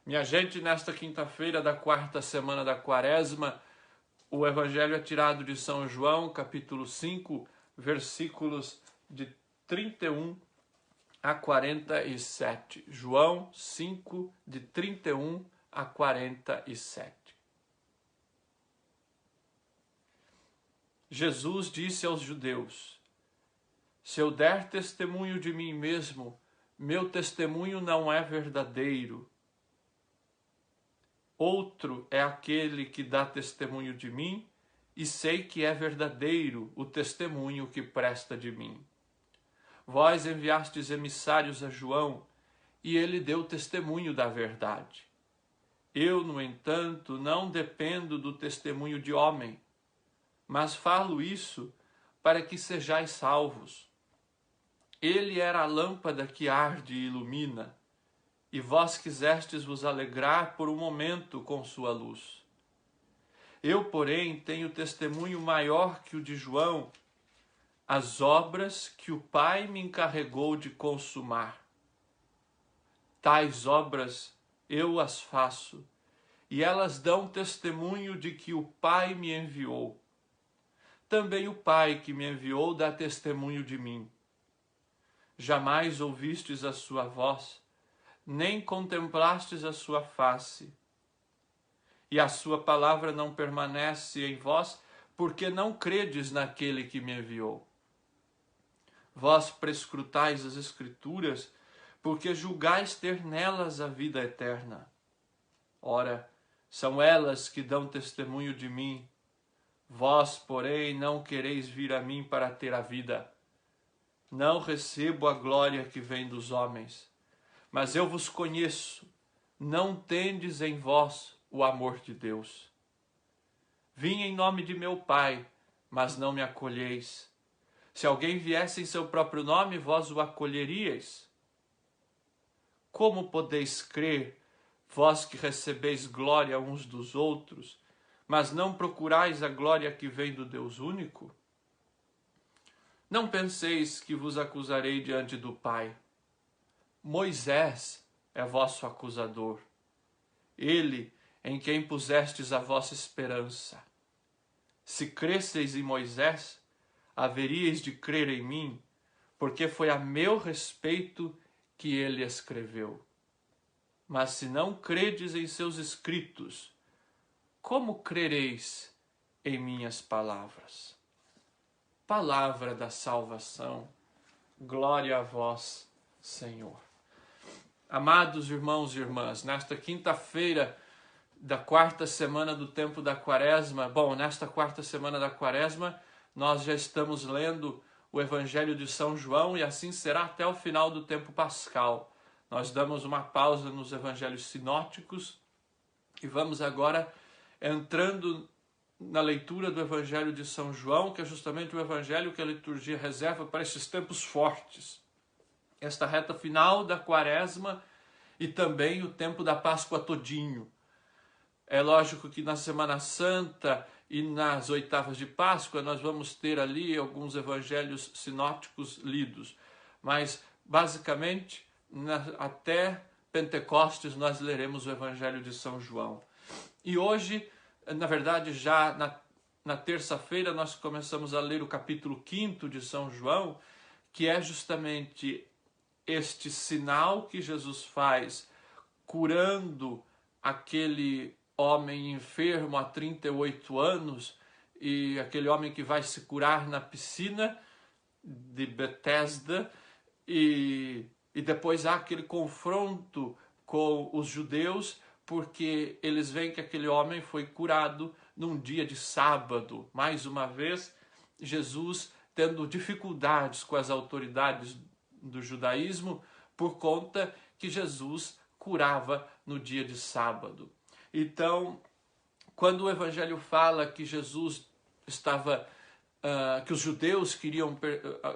Minha gente, nesta quinta-feira da quarta semana da Quaresma, o Evangelho é tirado de São João, capítulo 5, versículos de 31 a 47. João 5, de 31 a 47. Jesus disse aos judeus: se eu der testemunho de mim mesmo, meu testemunho não é verdadeiro. Outro é aquele que dá testemunho de mim, e sei que é verdadeiro o testemunho que presta de mim. Vós enviastes emissários a João, e ele deu testemunho da verdade. Eu, no entanto, não dependo do testemunho de homem, mas falo isso para que sejais salvos. Ele era a lâmpada que arde e ilumina, e vós quisestes vos alegrar por um momento com sua luz. Eu, porém, tenho testemunho maior que o de João, as obras que o Pai me encarregou de consumar. Tais obras eu as faço, e elas dão testemunho de que o Pai me enviou. Também o Pai que me enviou dá testemunho de mim. Jamais ouvistes a sua voz, nem contemplastes a sua face. E a sua palavra não permanece em vós, porque não credes naquele que me enviou. Vós prescrutais as Escrituras, porque julgais ter nelas a vida eterna. Ora, são elas que dão testemunho de mim. Vós, porém, não quereis vir a mim para ter a vida. Não recebo a glória que vem dos homens. Mas eu vos conheço, não tendes em vós o amor de Deus. Vim em nome de meu Pai, mas não me acolheis. Se alguém viesse em seu próprio nome, vós o acolheríeis. Como podeis crer, vós que recebeis glória uns dos outros, mas não procurais a glória que vem do Deus único? Não penseis que vos acusarei diante do Pai. Moisés é vosso acusador, ele em quem pusestes a vossa esperança. Se cresseis em Moisés, haveríeis de crer em mim, porque foi a meu respeito que ele escreveu. Mas se não credes em seus escritos, como crereis em minhas palavras? Palavra da salvação, glória a vós, Senhor. Amados irmãos e irmãs, nesta quinta-feira da quarta semana do tempo da Quaresma, nesta quarta semana da Quaresma, nós já estamos lendo o Evangelho de São João e assim será até o final do tempo pascal. Nós damos uma pausa nos Evangelhos sinóticos e vamos agora entrando na leitura do Evangelho de São João, que é justamente o Evangelho que a liturgia reserva para esses tempos fortes. Esta reta final da Quaresma e também o tempo da Páscoa todinho. É lógico que na Semana Santa e nas oitavas de Páscoa nós vamos ter ali alguns evangelhos sinóticos lidos, mas basicamente até Pentecostes nós leremos o Evangelho de São João. E hoje, na verdade, já na terça-feira nós começamos a ler o capítulo 5 de São João, que é justamente este sinal que Jesus faz curando aquele homem enfermo há 38 anos e aquele homem que vai se curar na piscina de Betesda e depois há aquele confronto com os judeus porque eles veem que aquele homem foi curado num dia de sábado. Mais uma vez, Jesus tendo dificuldades com as autoridades do judaísmo por conta que Jesus curava no dia de sábado. Então, quando o Evangelho fala que Jesus estava, que os judeus queriam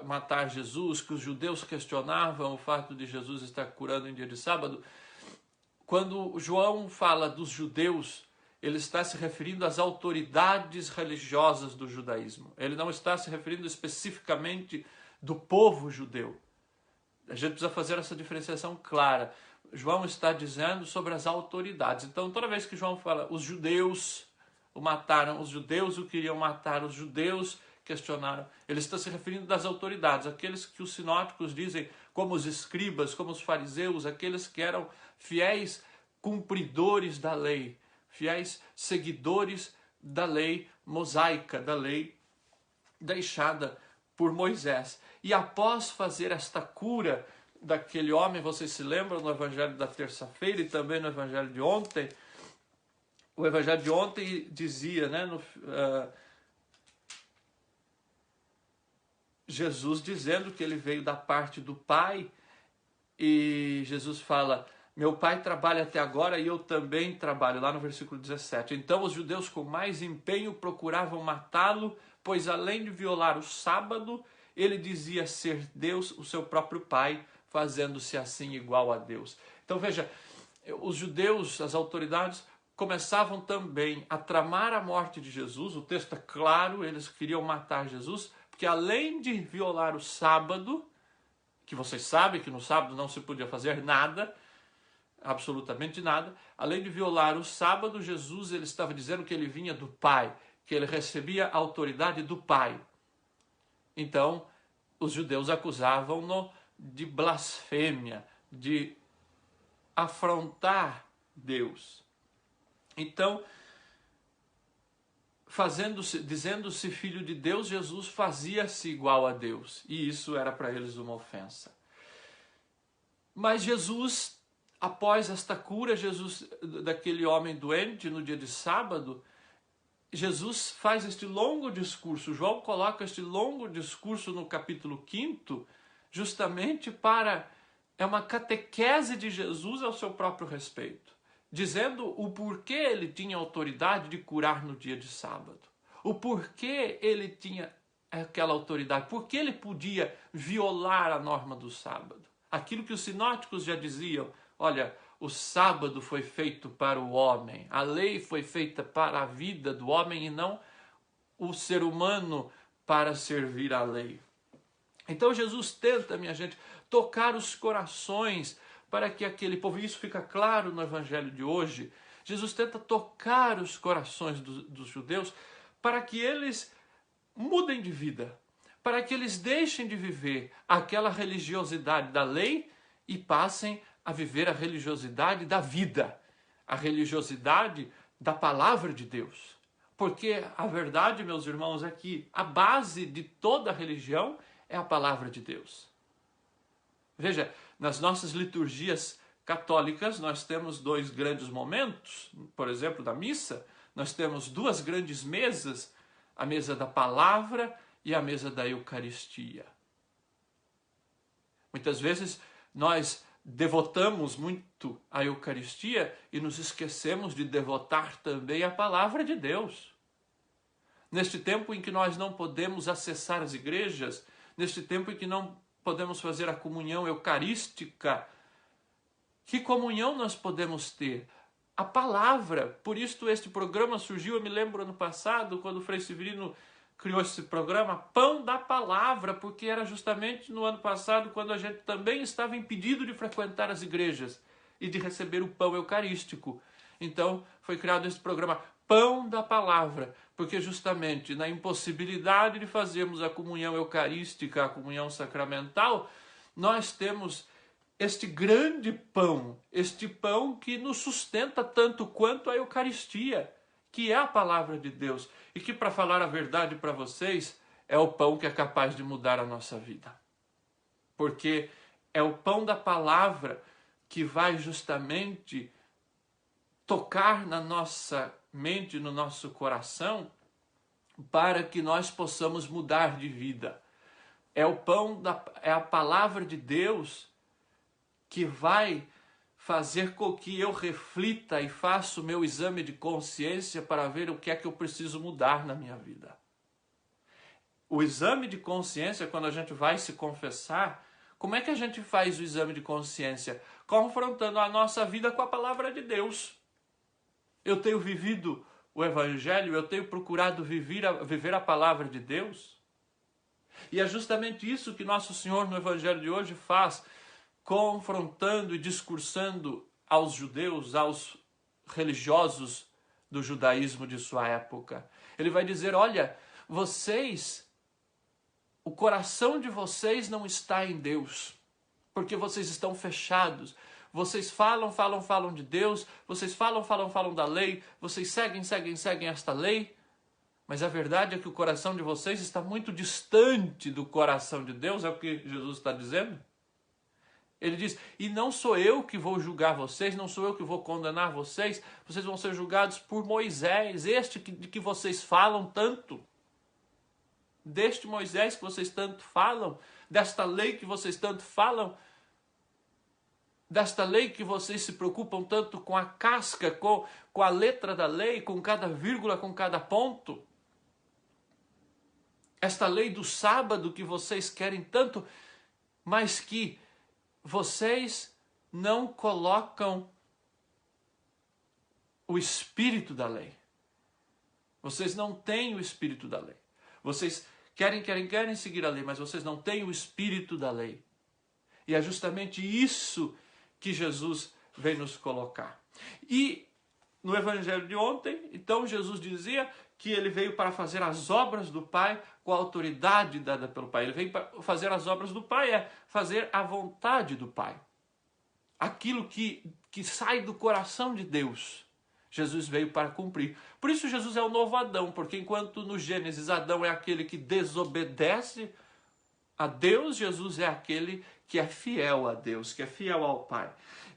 matar Jesus, que os judeus questionavam o fato de Jesus estar curando em dia de sábado, quando João fala dos judeus, ele está se referindo às autoridades religiosas do judaísmo. Ele não está se referindo especificamente do povo judeu. A gente precisa fazer essa diferenciação clara, João está dizendo sobre as autoridades. Então, toda vez que João fala, os judeus o mataram, os judeus o queriam matar, os judeus questionaram, ele está se referindo das autoridades, aqueles que os sinóticos dizem, como os escribas, como os fariseus, aqueles que eram fiéis cumpridores da lei, fiéis seguidores da lei mosaica, da lei deixada por Moisés. E após fazer esta cura daquele homem, vocês se lembram no evangelho da terça-feira e também no evangelho de ontem, o evangelho de ontem dizia, né, Jesus dizendo que ele veio da parte do Pai, e Jesus fala, meu Pai trabalha até agora e eu também trabalho, lá no versículo 17. Então os judeus com mais empenho procuravam matá-lo, pois além de violar o sábado, ele dizia ser Deus, o seu próprio Pai, fazendo-se assim igual a Deus. Então veja, os judeus, as autoridades, começavam também a tramar a morte de Jesus. O texto é claro, eles queriam matar Jesus, porque além de violar o sábado, que vocês sabem que no sábado não se podia fazer nada, absolutamente nada, além de violar o sábado, Jesus ele estava dizendo que ele vinha do Pai, que ele recebia a autoridade do Pai. Então, os judeus acusavam-no de blasfêmia, de afrontar Deus. Então, dizendo-se filho de Deus, Jesus fazia-se igual a Deus. E isso era para eles uma ofensa. Mas Jesus, após esta cura, Jesus daquele homem doente no dia de sábado, Jesus faz este longo discurso. João coloca este longo discurso no capítulo 5, justamente para... É uma catequese de Jesus ao seu próprio respeito, dizendo o porquê ele tinha autoridade de curar no dia de sábado. O porquê ele tinha aquela autoridade, porque ele podia violar a norma do sábado. Aquilo que os sinóticos já diziam, olha, o sábado foi feito para o homem, a lei foi feita para a vida do homem e não o ser humano para servir à lei. Então Jesus tenta, minha gente, tocar os corações para que aquele povo, e isso fica claro no evangelho de hoje, Jesus tenta tocar os corações dos judeus para que eles mudem de vida, para que eles deixem de viver aquela religiosidade da lei e passem a viver a religiosidade da vida, a religiosidade da palavra de Deus. Porque a verdade, meus irmãos, é que a base de toda religião é a palavra de Deus. Veja, nas nossas liturgias católicas nós temos dois grandes momentos, por exemplo, da missa, nós temos duas grandes mesas, a mesa da palavra e a mesa da Eucaristia. Muitas vezes nós devotamos muito a Eucaristia e nos esquecemos de devotar também a palavra de Deus. Neste tempo em que nós não podemos acessar as igrejas, neste tempo em que não podemos fazer a comunhão eucarística, que comunhão nós podemos ter? A palavra. Por isso este programa surgiu, eu me lembro ano passado, quando o Frei Severino criou esse programa, Pão da Palavra, porque era justamente no ano passado quando a gente também estava impedido de frequentar as igrejas e de receber o pão eucarístico. Então foi criado esse programa Pão da Palavra, porque justamente na impossibilidade de fazermos a comunhão eucarística, a comunhão sacramental, nós temos este grande pão, este pão que nos sustenta tanto quanto a Eucaristia, que é a palavra de Deus, e que, para falar a verdade para vocês, é o pão que é capaz de mudar a nossa vida. Porque é o pão da palavra que vai justamente tocar na nossa mente, no nosso coração, para que nós possamos mudar de vida. É o pão é a palavra de Deus que vai fazer com que eu reflita e faça o meu exame de consciência para ver o que é que eu preciso mudar na minha vida. O exame de consciência, quando a gente vai se confessar, como é que a gente faz o exame de consciência? Confrontando a nossa vida com a palavra de Deus. Eu tenho vivido o Evangelho, eu tenho procurado viver a palavra de Deus. E é justamente isso que Nosso Senhor no Evangelho de hoje faz. confrontando e discursando aos judeus, aos religiosos do judaísmo de sua época. Ele vai dizer, olha, vocês, o coração de vocês não está em Deus, porque vocês estão fechados. Vocês falam de Deus, vocês falam da lei, vocês seguem esta lei, mas a verdade é que o coração de vocês está muito distante do coração de Deus, é o que Jesus está dizendo. Ele diz, e não sou eu que vou julgar vocês, não sou eu que vou condenar vocês, vocês vão ser julgados por Moisés, de que vocês falam tanto. Deste Moisés que vocês tanto falam, desta lei que vocês tanto falam, desta lei que vocês se preocupam tanto com a casca, com a letra da lei, com cada vírgula, com cada ponto. Esta lei do sábado que vocês querem tanto, mas que vocês não colocam o espírito da lei. Vocês não têm o espírito da lei. Vocês querem seguir a lei, mas vocês não têm o espírito da lei. E é justamente isso que Jesus vem nos colocar. E no evangelho de ontem, então Jesus dizia que ele veio para fazer as obras do Pai com a autoridade dada pelo Pai. Ele veio para fazer as obras do Pai, é fazer a vontade do Pai. Aquilo que sai do coração de Deus, Jesus veio para cumprir. Por isso Jesus é o novo Adão, porque enquanto no Gênesis Adão é aquele que desobedece a Deus, Jesus é aquele que é fiel a Deus, que é fiel ao Pai.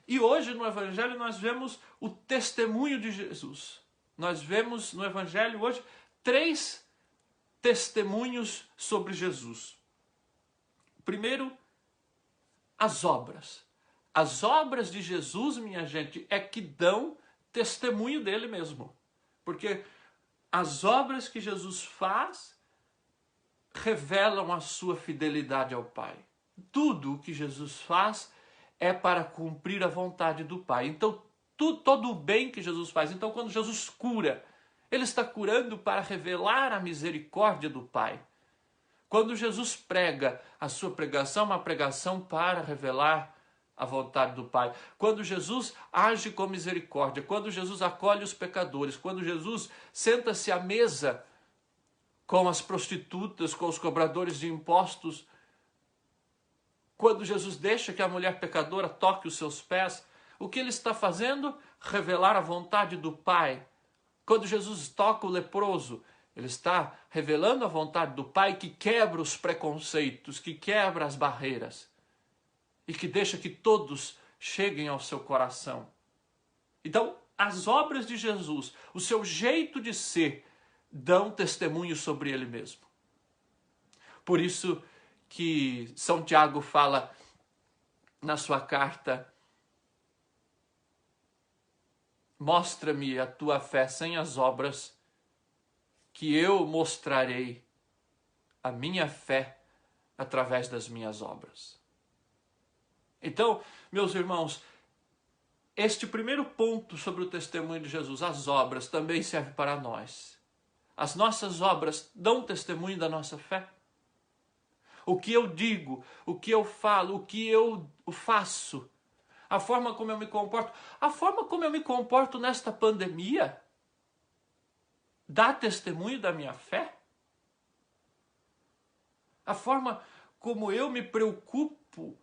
E hoje no Evangelho nós vemos o testemunho de Jesus. Nós vemos no Evangelho hoje 3 testemunhos sobre Jesus. Primeiro, as obras. As obras de Jesus, minha gente, é que dão testemunho dele mesmo. Porque as obras que Jesus faz revelam a sua fidelidade ao Pai. Tudo o que Jesus faz é para cumprir a vontade do Pai. Então, todo o bem que Jesus faz. Então, quando Jesus cura, ele está curando para revelar a misericórdia do Pai. Quando Jesus prega, a sua pregação é uma pregação para revelar a vontade do Pai. Quando Jesus age com misericórdia, quando Jesus acolhe os pecadores, quando Jesus senta-se à mesa com as prostitutas, com os cobradores de impostos, quando Jesus deixa que a mulher pecadora toque os seus pés, o que ele está fazendo? Revelar a vontade do Pai. Quando Jesus toca o leproso, ele está revelando a vontade do Pai que quebra os preconceitos, que quebra as barreiras e que deixa que todos cheguem ao seu coração. Então, as obras de Jesus, o seu jeito de ser, dão testemunho sobre ele mesmo. Por isso que São Tiago fala na sua carta: mostra-me a tua fé sem as obras, que eu mostrarei a minha fé através das minhas obras. Então, meus irmãos, este primeiro ponto sobre o testemunho de Jesus, as obras, também serve para nós. As nossas obras dão testemunho da nossa fé. O que eu digo, o que eu falo, o que eu faço, a forma como eu me comporto nesta pandemia, dá testemunho da minha fé? A forma como eu me preocupo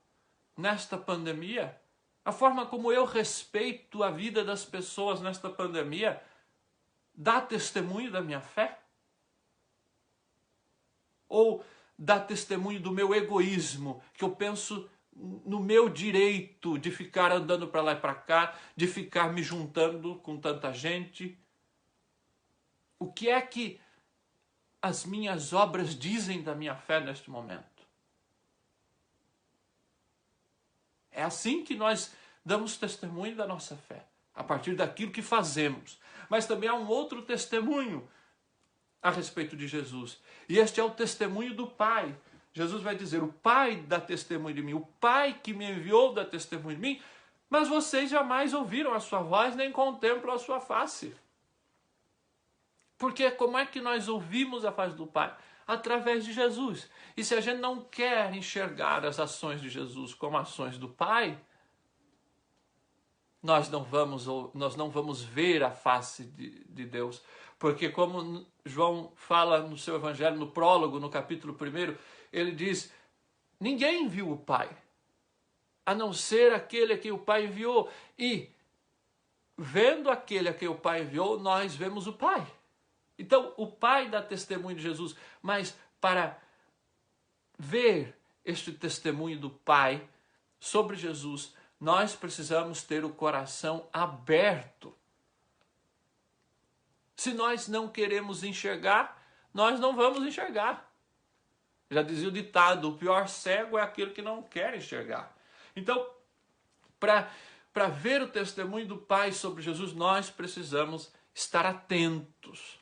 nesta pandemia, a forma como eu respeito a vida das pessoas nesta pandemia, dá testemunho da minha fé? Ou dá testemunho do meu egoísmo, que eu penso no meu direito de ficar andando para lá e para cá, de ficar me juntando com tanta gente? O que é que as minhas obras dizem da minha fé neste momento? É assim que nós damos testemunho da nossa fé, a partir daquilo que fazemos. Mas também há um outro testemunho a respeito de Jesus. E este é o testemunho do Pai. Jesus vai dizer: o Pai dá testemunho de mim, o Pai que me enviou dá testemunho de mim, mas vocês jamais ouviram a sua voz, nem contemplam a sua face. Porque como é que nós ouvimos a voz do Pai? através de Jesus. E se a gente não quer enxergar as ações de Jesus como ações do Pai, nós não vamos ver a face de Deus. Porque como João fala no seu evangelho, no prólogo, no capítulo 1, ele diz, ninguém viu o Pai, a não ser aquele a quem o Pai enviou. E vendo aquele a quem o Pai enviou, nós vemos o Pai. Então, o Pai dá testemunho de Jesus, mas para ver este testemunho do Pai sobre Jesus, nós precisamos ter o coração aberto. Se nós não queremos enxergar, nós não vamos enxergar. Já dizia o ditado, o pior cego é aquele que não quer enxergar. Então, para ver o testemunho do Pai sobre Jesus, nós precisamos estar atentos.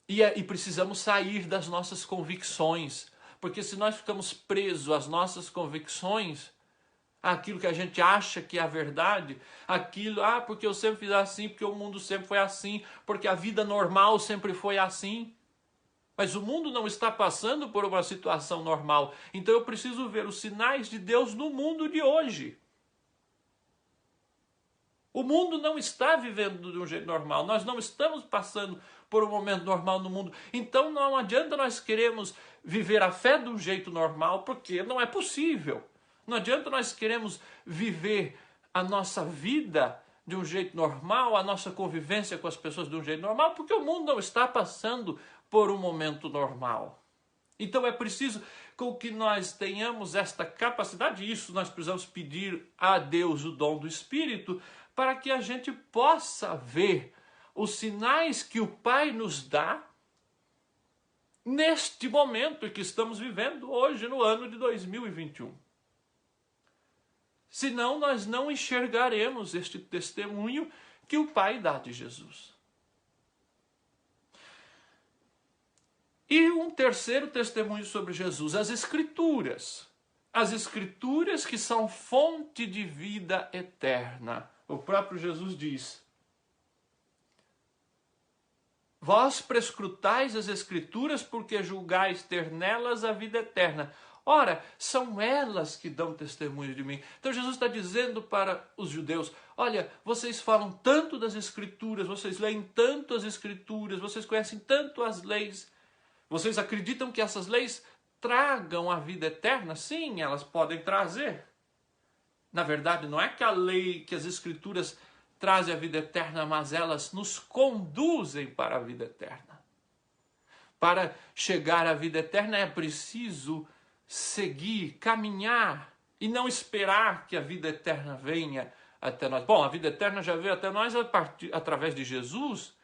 E precisamos sair das nossas convicções. Porque se nós ficamos presos às nossas convicções, aquilo que a gente acha que é a verdade, aquilo, porque eu sempre fiz assim, porque o mundo sempre foi assim, porque a vida normal sempre foi assim. Mas o mundo não está passando por uma situação normal. Então eu preciso ver os sinais de Deus no mundo de hoje. O mundo não está vivendo de um jeito normal. Nós não estamos passando por um momento normal no mundo. Então não adianta nós queremos viver a fé de um jeito normal, porque não é possível. Não adianta nós queremos viver a nossa vida de um jeito normal, a nossa convivência com as pessoas de um jeito normal, porque o mundo não está passando por um momento normal. Então é preciso que nós tenhamos esta capacidade, e isso nós precisamos pedir a Deus o dom do Espírito, para que a gente possa ver os sinais que o Pai nos dá neste momento que estamos vivendo hoje, no ano de 2021. Senão nós não enxergaremos este testemunho que o Pai dá de Jesus. E um terceiro testemunho sobre Jesus, as Escrituras. As Escrituras que são fonte de vida eterna. O próprio Jesus diz, vós prescrutais as Escrituras porque julgais ter nelas a vida eterna. Ora, são elas que dão testemunho de mim. Então Jesus está dizendo para os judeus, olha, vocês falam tanto das Escrituras, vocês leem tanto as Escrituras, vocês conhecem tanto as leis, vocês acreditam que essas leis tragam a vida eterna? Sim, elas podem trazer. Na verdade, não é que a lei, que as Escrituras trazem a vida eterna, mas elas nos conduzem para a vida eterna. Para chegar à vida eterna é preciso seguir, caminhar e não esperar que a vida eterna venha até nós. Bom, a vida eterna já veio até nós através de Jesus,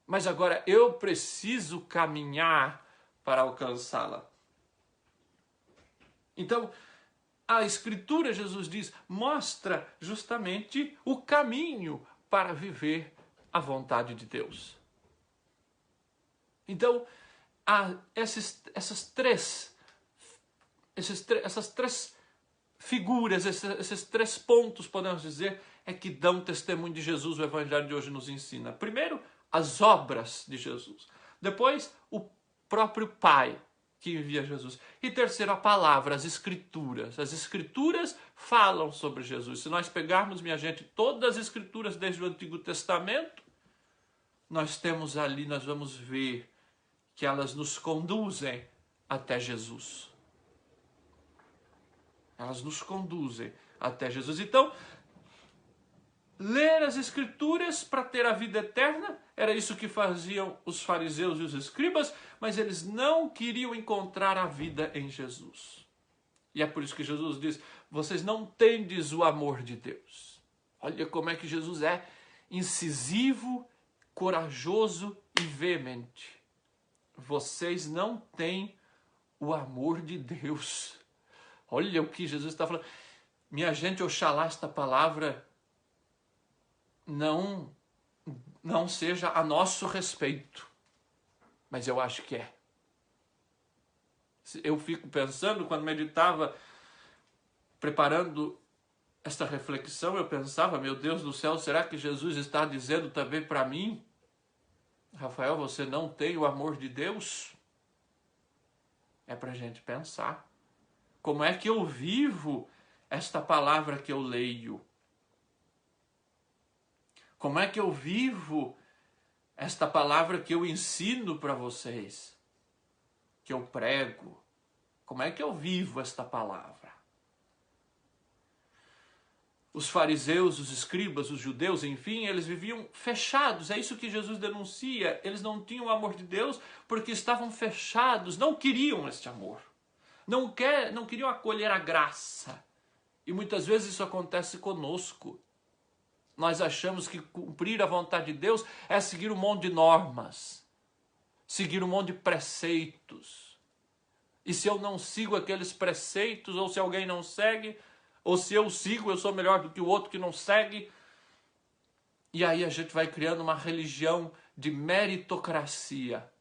mas agora eu preciso caminhar para alcançá-la. Então, a Escritura, Jesus diz, mostra justamente o caminho para viver a vontade de Deus. Então, essas três figuras, esses três pontos, podemos dizer, é que dão testemunho de Jesus, o Evangelho de hoje nos ensina. Primeiro, as obras de Jesus. Depois, o próprio Pai que envia Jesus. E terceiro, a palavra, as Escrituras. As Escrituras falam sobre Jesus. Se nós pegarmos, minha gente, todas as Escrituras desde o Antigo Testamento, nós temos ali, nós vamos ver que elas nos conduzem até Jesus. Elas nos conduzem até Jesus. Então, ler as Escrituras para ter a vida eterna, era isso que faziam os fariseus e os escribas, mas eles não queriam encontrar a vida em Jesus. E é por isso que Jesus diz, vocês não tendes o amor de Deus. Olha como é que Jesus é incisivo, corajoso e veemente. Vocês não têm o amor de Deus. Olha o que Jesus está falando. Minha gente, oxalá esta palavra não seja a nosso respeito, mas eu acho que é. Eu fico pensando, quando meditava, preparando esta reflexão, eu pensava, meu Deus do céu, será que Jesus está dizendo também para mim, Rafael, você não tem o amor de Deus? É para a gente pensar. Como é que eu vivo esta palavra que eu leio? Como é que eu vivo esta palavra que eu ensino para vocês? Que eu prego? Como é que eu vivo esta palavra? Os fariseus, os escribas, os judeus, enfim, eles viviam fechados. É isso que Jesus denuncia. Eles não tinham o amor de Deus porque estavam fechados, não queriam este amor. Não queriam acolher a graça. E muitas vezes isso acontece conosco. Nós achamos que cumprir a vontade de Deus é seguir um monte de normas, seguir um monte de preceitos. E se eu não sigo aqueles preceitos, ou se alguém não segue, ou se eu sigo, eu sou melhor do que o outro que não segue. E aí a gente vai criando uma religião de meritocracia.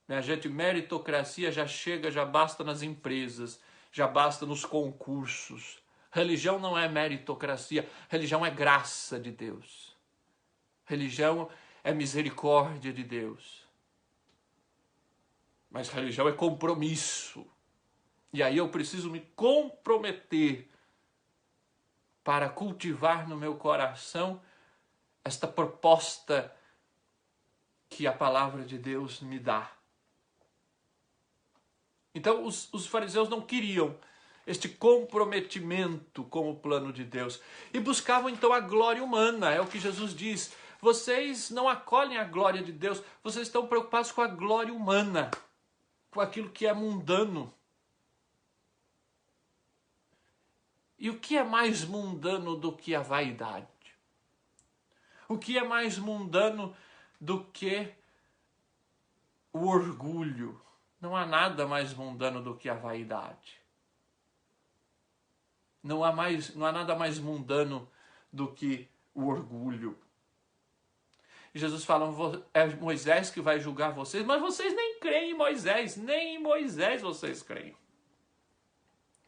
Minha gente, meritocracia já chega, já basta nas empresas, já basta nos concursos. Religião não é meritocracia, religião é graça de Deus. Religião é misericórdia de Deus. Mas religião é compromisso. E aí eu preciso me comprometer para cultivar no meu coração esta proposta que a palavra de Deus me dá. Então os fariseus não queriam este comprometimento com o plano de Deus. E buscavam então a glória humana, é o que Jesus diz. Vocês não acolhem a glória de Deus, vocês estão preocupados com a glória humana, com aquilo que é mundano. E o que é mais mundano do que a vaidade? O que é mais mundano do que o orgulho? Não há nada mais mundano do que a vaidade. Não há nada mais mundano do que o orgulho. E Jesus fala, é Moisés que vai julgar vocês, mas vocês nem creem em Moisés, nem em Moisés vocês creem.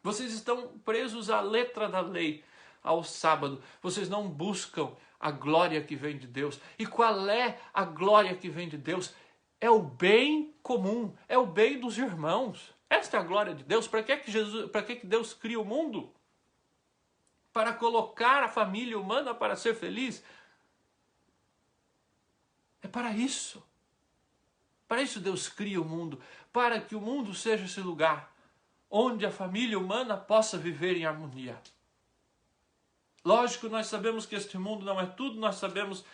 Vocês estão presos à letra da lei, ao sábado. Vocês não buscam a glória que vem de Deus. E qual é a glória que vem de Deus? É o bem comum, é o bem dos irmãos. Esta é a glória de Deus. Para que Deus cria o mundo? Para colocar a família humana para ser feliz? É para isso. Para isso Deus cria o mundo. Para que o mundo seja esse lugar onde a família humana possa viver em harmonia. Lógico, nós sabemos que este mundo não é tudo, nós sabemos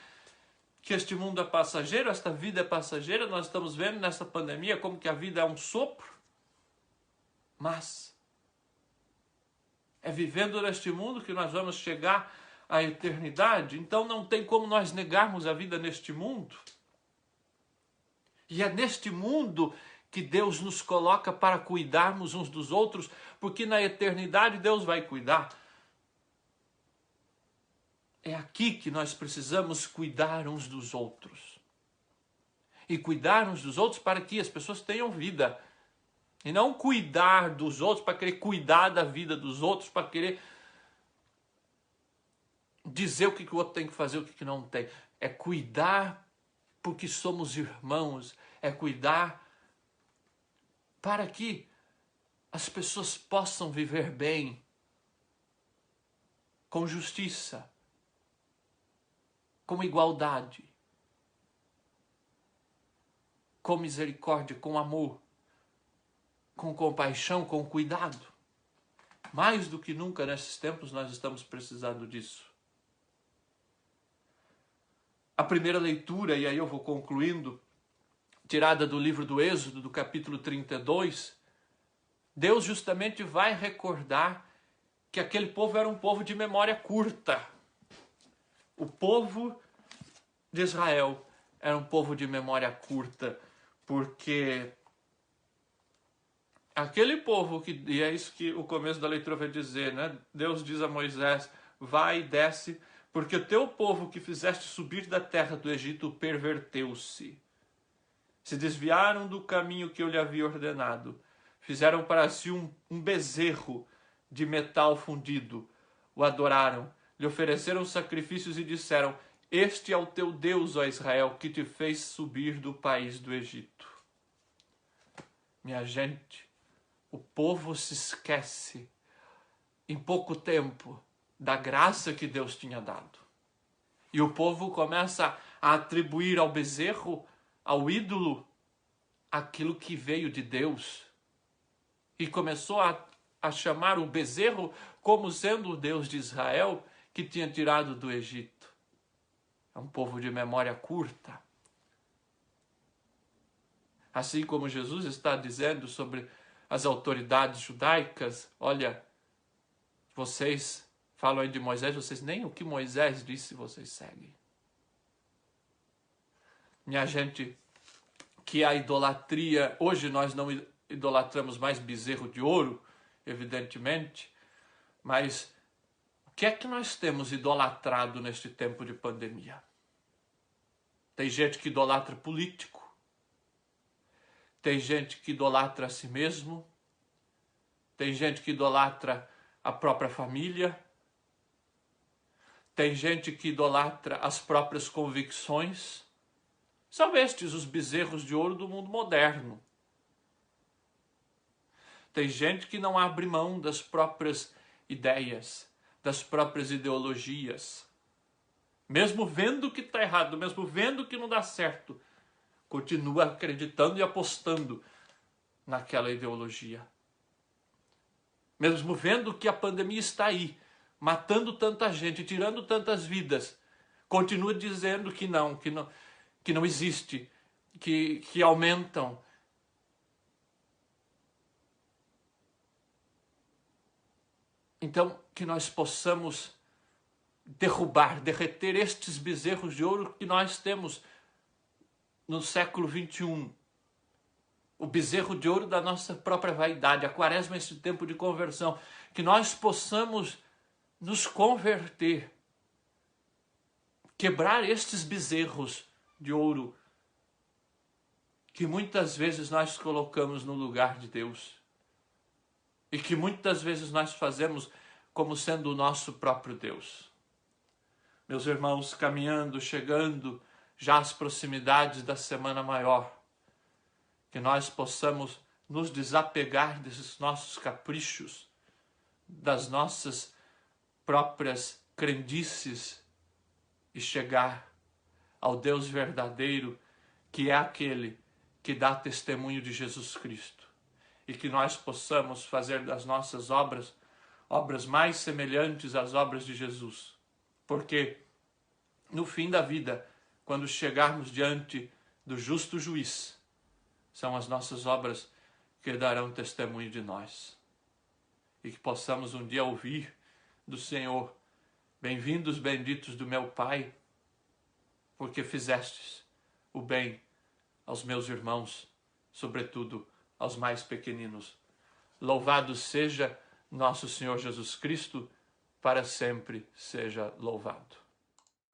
que este mundo é passageiro, esta vida é passageira, nós estamos vendo nessa pandemia como que a vida é um sopro, mas é vivendo neste mundo que nós vamos chegar à eternidade, então não tem como nós negarmos a vida neste mundo. E é neste mundo que Deus nos coloca para cuidarmos uns dos outros, porque na eternidade Deus vai cuidar. É aqui que nós precisamos cuidar uns dos outros. E cuidar uns dos outros para que as pessoas tenham vida. E não cuidar dos outros para querer cuidar da vida dos outros, para querer dizer o que o outro tem que fazer, o que não tem. É cuidar porque somos irmãos. É cuidar para que as pessoas possam viver bem, com justiça, com igualdade, com misericórdia, com amor, com compaixão, com cuidado. Mais do que nunca nesses tempos nós estamos precisando disso. A primeira leitura, e aí eu vou concluindo, tirada do livro do Êxodo, do capítulo 32, Deus justamente vai recordar que aquele povo era um povo de memória curta. O povo de Israel era um povo de memória curta, porque aquele povo, e é isso que o começo da leitura vai dizer, né? Deus diz a Moisés, vai e desce, porque o teu povo que fizeste subir da terra do Egito perverteu-se. Se desviaram do caminho que eu lhe havia ordenado. Fizeram para si um bezerro de metal fundido. O adoraram, lhe ofereceram sacrifícios e disseram, este é o teu Deus, ó Israel, que te fez subir do país do Egito. Minha gente, o povo se esquece em pouco tempo da graça que Deus tinha dado. E o povo começa a atribuir ao bezerro, ao ídolo, aquilo que veio de Deus. E começou a chamar o bezerro como sendo o Deus de Israel que tinha tirado do Egito. É um povo de memória curta. Assim como Jesus está dizendo sobre as autoridades judaicas, olha, vocês falam aí de Moisés, vocês nem o que Moisés disse vocês seguem. Minha gente, que a idolatria, hoje nós não idolatramos mais bezerro de ouro, evidentemente, mas o que é que nós temos idolatrado neste tempo de pandemia? Tem gente que idolatra político, tem gente que idolatra a si mesmo, tem gente que idolatra a própria família, tem gente que idolatra as próprias convicções. São estes os bezerros de ouro do mundo moderno. Tem gente que não abre mão das próprias ideias, das próprias ideologias. Mesmo vendo que está errado, mesmo vendo que não dá certo, continua acreditando e apostando naquela ideologia. Mesmo vendo que a pandemia está aí, matando tanta gente, tirando tantas vidas, continua dizendo que não existe, que aumentam. Então, que nós possamos derreter estes bezerros de ouro que nós temos no século XXI. O bezerro de ouro da nossa própria vaidade. A quaresma é esse tempo de conversão. Que nós possamos nos converter. Quebrar estes bezerros de ouro que muitas vezes nós colocamos no lugar de Deus. E que muitas vezes nós fazemos como sendo o nosso próprio Deus. Meus irmãos, caminhando, chegando já às proximidades da Semana Maior, que nós possamos nos desapegar desses nossos caprichos, das nossas próprias crendices e chegar ao Deus verdadeiro, que é aquele que dá testemunho de Jesus Cristo. E que nós possamos fazer das nossas obras mais semelhantes às obras de Jesus. Porque no fim da vida, quando chegarmos diante do justo juiz, são as nossas obras que darão testemunho de nós. E que possamos um dia ouvir do Senhor: bem-vindos, benditos do meu Pai, porque fizestes o bem aos meus irmãos, sobretudo aos mais pequeninos. Louvado seja nosso Senhor Jesus Cristo, para sempre seja louvado.